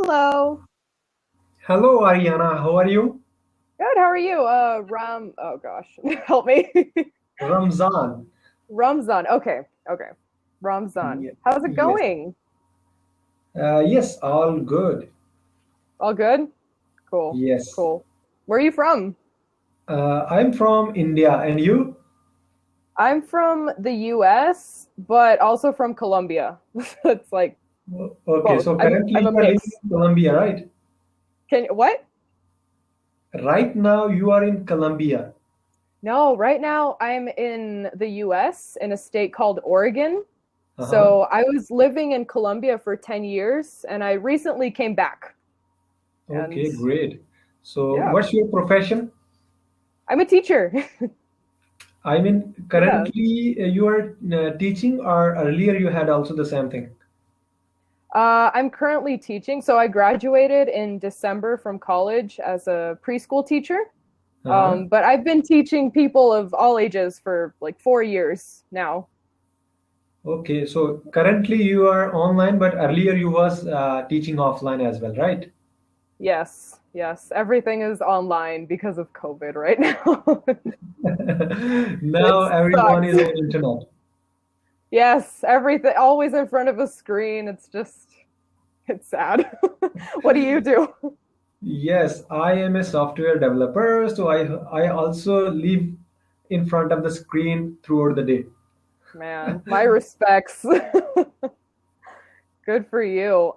Hello. Hello, Ariana. How are you? Good. How are you? Oh gosh, help me. Ramzan. Ramzan. Okay. Okay. Ramzan. How's it Yes. going? Yes, all good. All good? Cool. Yes. Cool. Where are you from? I'm from India, and you? I'm from the US, but also from Colombia. It's like Okay, both. so currently I'm a you are living mix. in Colombia, right? Can what? Right now you are in Colombia. No, right now I'm in the US in a state called Oregon. Uh-huh. So I was living in Colombia for 10 years and I recently came back. And Okay, great. So, yeah, what's your profession? I'm a teacher. I mean, Yeah. currently you are teaching, or earlier you had also the same thing? I'm currently teaching. So I graduated in December from college as a preschool teacher. Uh-huh. But I've been teaching people of all ages for like 4 years now. Okay, so currently you are online, but earlier you was teaching offline as well, right? Yes, yes. Everything is online because of COVID right now. It Now everyone sucks. is on internet. Yes, everything always in front of a screen. It's sad. What do you do? Yes, I am a software developer, so I also live in front of the screen throughout the day. Man, my respects. Good for you.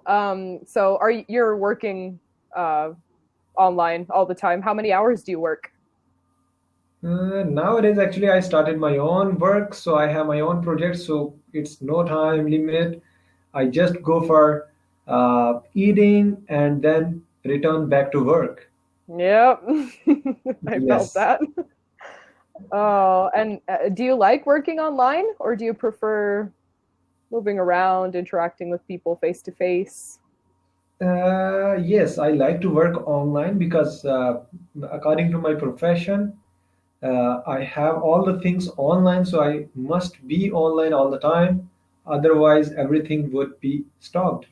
So you're working uh online all the time? How many hours do you work? Nowadays, actually, I started my own work, so I have my own project, so it's no time limit. I just go for eating and then return back to work. Yep. I felt Yes. that. Oh, and do you like working online or do you prefer moving around, interacting with people face to face? Yes, I like to work online because, according to my profession, I have all the things online, so I must be online all the time. Otherwise, everything would be stopped.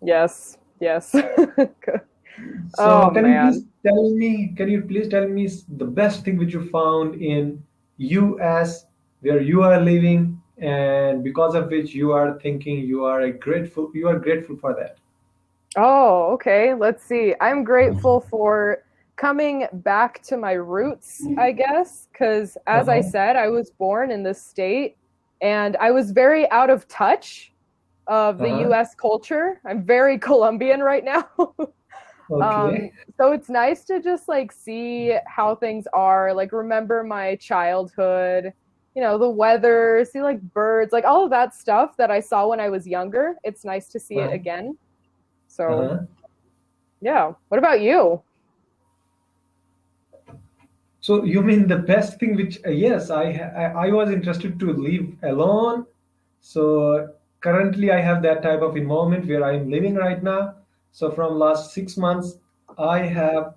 Yes, yes. So, Oh man. can you please tell me the best thing which you found in US where you are living and because of which you are thinking you are grateful for that. Oh, okay. Let's see. I'm grateful for coming back to my roots, I guess, because as I Uh-huh. said, I was born in this state and I was very out of touch of the Uh-huh. US culture. I'm very Colombian right now. Okay. So it's nice to just like see how things are, like remember my childhood, the weather, see like birds, like all of that stuff that I saw when I was younger. It's nice to see it Uh-huh. again. So, Uh-huh. yeah. What about you? So you mean the best thing which yes, I was interested to live alone. So currently I have that type of environment where I'm living right now. So from last 6 months, I have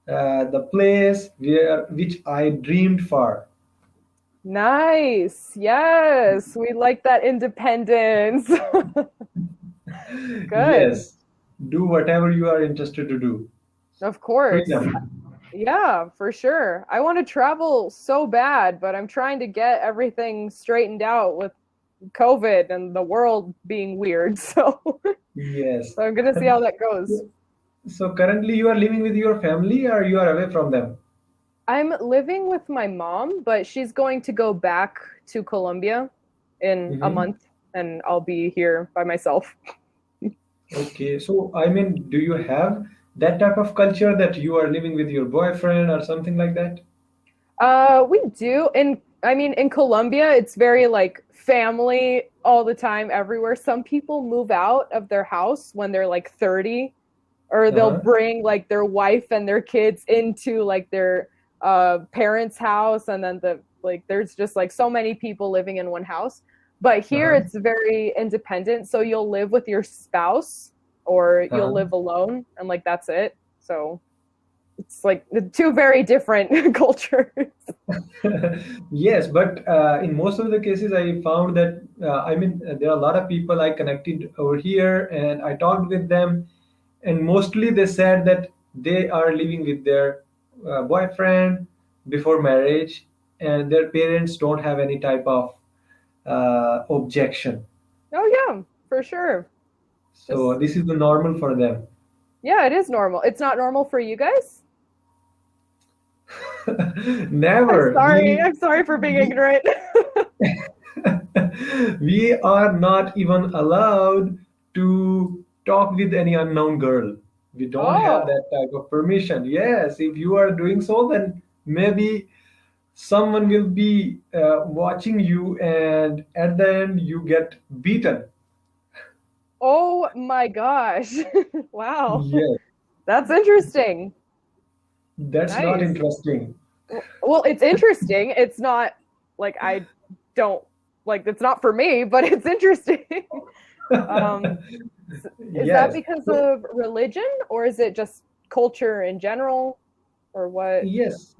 the place where which I dreamed for. Nice. Yes. We like that independence. Good. Yes, do whatever you are interested to do. Of course. Freedom. Yeah, for sure. I want to travel so bad, but I'm trying to get everything straightened out with COVID and the world being weird. Yes. So I'm gonna see how that goes. So currently you are living with your family or you are away from them? I'm living with my mom, but she's going to go back to Colombia in a Hmm. month, and I'll be here by myself. Okay, so I mean, do you have that type of culture that you are living with your boyfriend or something like that? We do. I mean, in Colombia, it's very like family all the time, everywhere. Some people move out of their house when they're like 30, or they'll Uh-huh. bring like their wife and their kids into like their parents' house, and then there's just like so many people living in one house. But here Uh-huh. it's very independent, so you'll live with your spouse or you'll Uh-huh. live alone, and like that's it. So it's like the two very different cultures. Yes, but in most of the cases, I found that there are a lot of people I connected over here, and I talked with them, and mostly they said that they are living with their boyfriend before marriage, and their parents don't have any type of objection. Oh yeah, for sure. So Just this is the normal for them. yeah, it is normal. It's not normal for you guys? I'm Never. sorry. I'm sorry for being We ignorant. we are not even allowed to talk with any unknown girl. We don't have Oh. that type of permission. Yes, if you are doing so, then maybe someone will be watching you, and at the end you get beaten. Oh my gosh. Wow. Yes, That's interesting. that's not Nice. interesting. Well, it's interesting. It's not like I don't like it's not for me, but it's interesting. Um, is that Yes. because So of religion or is it just culture in general or what? yes,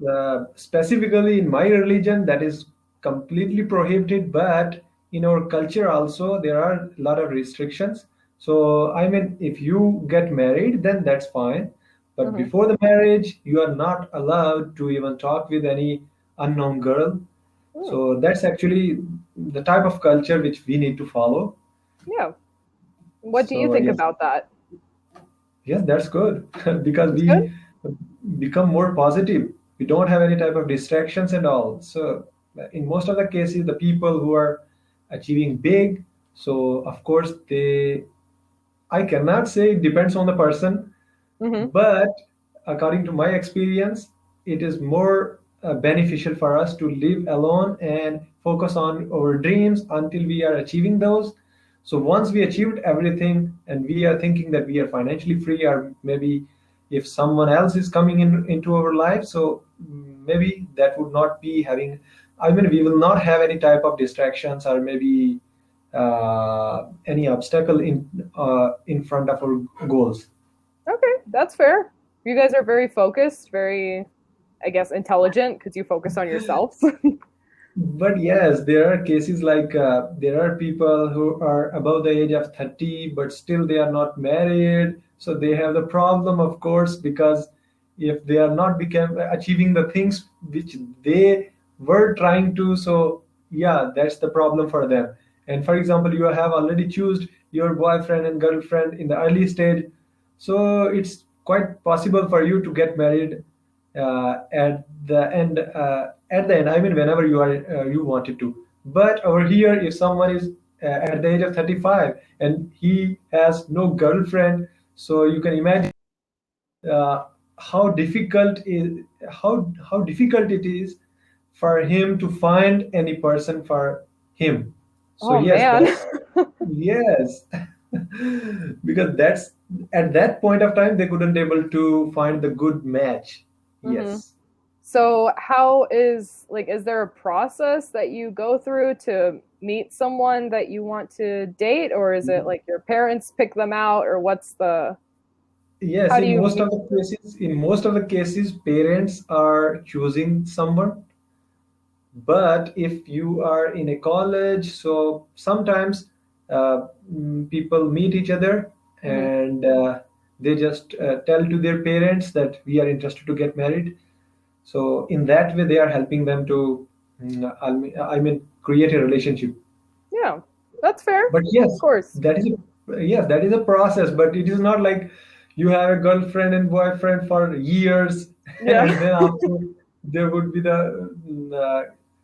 specifically in my religion, that is completely prohibited, but in our culture also, there are a lot of restrictions. So, I mean, if you get married, then that's fine. But Hmm. before the marriage, you are not allowed to even talk with any unknown girl. Hmm. So, that's actually the type of culture which we need to follow. Yeah. What do you So, think yes, about that? yes, that's good because It's good? we become more positive. We don't have any type of distractions and all. So, in most of the cases, the people who are achieving big, so of course, I cannot say it depends on the person, Hmm. but according to my experience, it is more beneficial for us to live alone and focus on our dreams until we are achieving those. So once we achieved everything and we are thinking that we are financially free, or maybe if someone else is coming in into our life, so maybe that would not be having. I mean, we will not have any type of distractions or maybe any obstacle in front of our goals. Okay, that's fair. You guys are very focused, very, I guess, intelligent because you focus on yourselves. But yes, there are cases like there are people who are above the age of 30, but still they are not married. So they have the problem, of course, because if they are not become achieving the things which they were trying to, so yeah, that's the problem for them. And for example, you have already chosen your boyfriend and girlfriend in the early stage, so it's quite possible for you to get married at the end. At the end, I mean, whenever you wanted to. But over here, if someone is at the age of 35 and he has no girlfriend, so you can imagine uh, how difficult is how difficult it is for him to find any person for him. So Oh yes, man. that's yes, because that's at that point of time they couldn't able to find the good match. Hmm. Yes. So how is like is there a process that you go through to meet someone that you want to date or is it like your parents pick them out or what's the Yes, how do you meet? in most of the cases, parents are choosing someone. But if you are in a college, so sometimes people meet each other Hmm. and they just tell to their parents that we are interested to get married. So in that way, they are helping them to, I mean, create a relationship. Yeah. That's fair. But Of yes, course. that is a process. But it is not like you have a girlfriend and boyfriend for years, Yeah. and then after there would be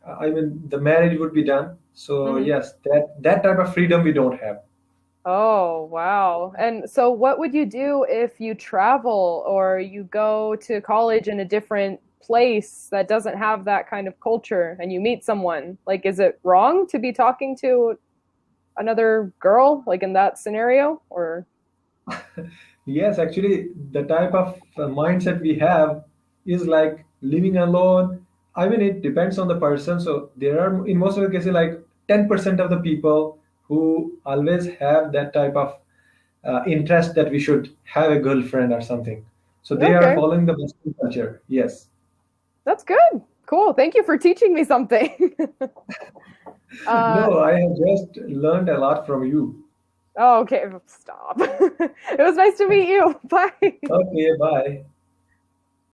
I mean, the marriage would be done. So Hmm. yes, that type of freedom we don't have. Oh, wow. And so what would you do if you travel or you go to college in a different place that doesn't have that kind of culture and you meet someone? Like, is it wrong to be talking to another girl, like in that scenario? Or, Yes, actually, the type of mindset we have is like living alone. I mean, it depends on the person. So there are, in most of the cases, like 10% of the people who always have that type of interest that we should have a girlfriend or something. So they are okay, following the Western culture. Yes. that's good. Cool. Thank you for teaching me something. uh, No, I have just learned a lot from you. Oh, okay, stop. It was nice to meet you. Bye. Okay, bye.